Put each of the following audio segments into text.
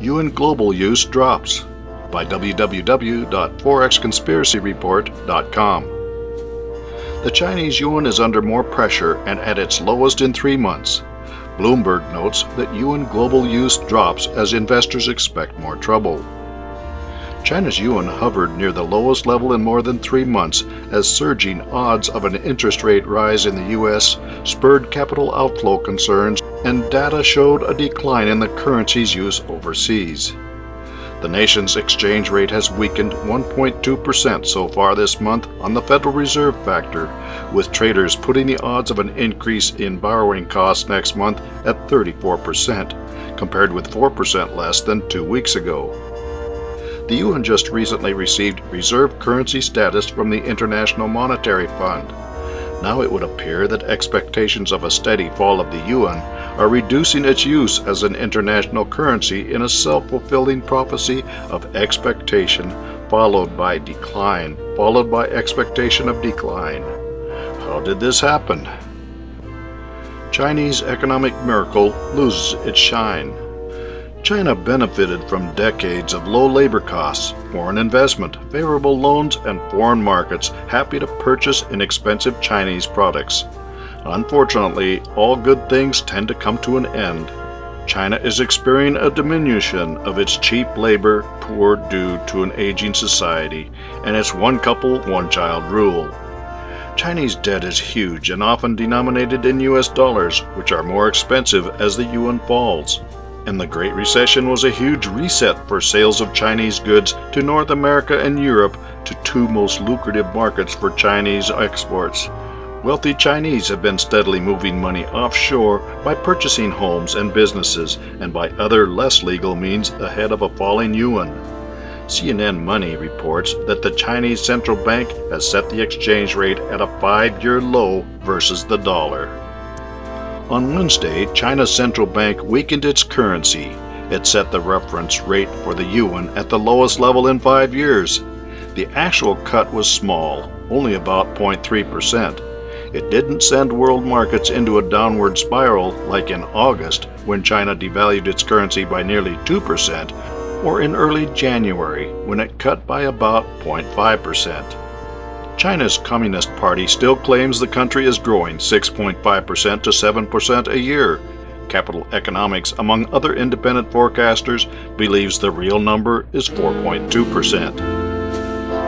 Yuan global use drops by www.forexconspiracyreport.com. The Chinese yuan is under more pressure and at its lowest in 3 months. Bloomberg notes that yuan global use drops as investors expect more trouble. China's yuan hovered near the lowest level in more than 3 months as surging odds of an interest rate rise in the U.S. spurred capital outflow concerns, and data showed a decline in the currency's use overseas. The nation's exchange rate has weakened 1.2% so far this month on the Federal Reserve factor, with traders putting the odds of an increase in borrowing costs next month at 34%, compared with 4% less than 2 weeks ago. The yuan just recently received reserve currency status from the International Monetary Fund. Now it would appear that expectations of a steady fall of the yuan are reducing its use as an international currency in a self-fulfilling prophecy of expectation followed by decline, followed by expectation of decline. How did this happen? Chinese economic miracle loses its shine. China benefited from decades of low labor costs, foreign investment, favorable loans, and foreign markets happy to purchase inexpensive Chinese products. Unfortunately, all good things tend to come to an end. China is experiencing a diminution of its cheap labor poor due to an aging society and its one couple, one child rule. Chinese debt is huge and often denominated in US dollars, which are more expensive as the yuan falls. And the Great Recession was a huge reset for sales of Chinese goods to North America and Europe, to two most lucrative markets for Chinese exports. Wealthy Chinese have been steadily moving money offshore by purchasing homes and businesses and by other less legal means ahead of a falling yuan. CNN Money reports that the Chinese central bank has set the exchange rate at a 5-year low versus the dollar. On Wednesday, China's central bank weakened its currency. It set the reference rate for the yuan at the lowest level in 5 years. The actual cut was small, only about 0.3%. It didn't send world markets into a downward spiral like in August, when China devalued its currency by nearly 2%, or in early January, when it cut by about 0.5%. China's Communist Party still claims the country is growing 6.5% to 7% a year. Capital Economics, among other independent forecasters, believes the real number is 4.2%.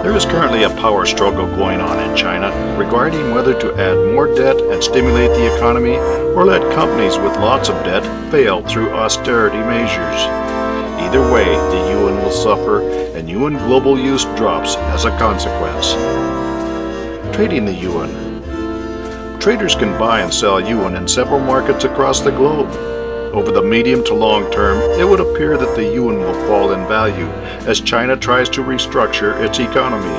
There is currently a power struggle going on in China regarding whether to add more debt and stimulate the economy or let companies with lots of debt fail through austerity measures. Either way, the yuan will suffer and yuan global use drops as a consequence. Trading the yuan. Traders can buy and sell yuan in several markets across the globe. Over the medium to long term, it would appear that the yuan will fall in value as China tries to restructure its economy.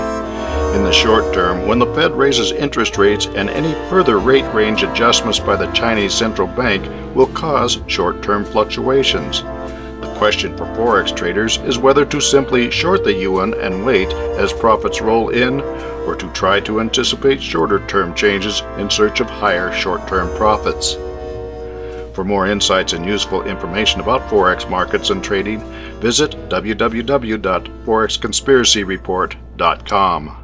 In the short term, when the Fed raises interest rates and any further rate range adjustments by the Chinese central bank will cause short-term fluctuations. The question for Forex traders is whether to simply short the yuan and wait as profits roll in, or to try to anticipate shorter-term changes in search of higher short-term profits. For more insights and useful information about Forex markets and trading, visit www.forexconspiracyreport.com.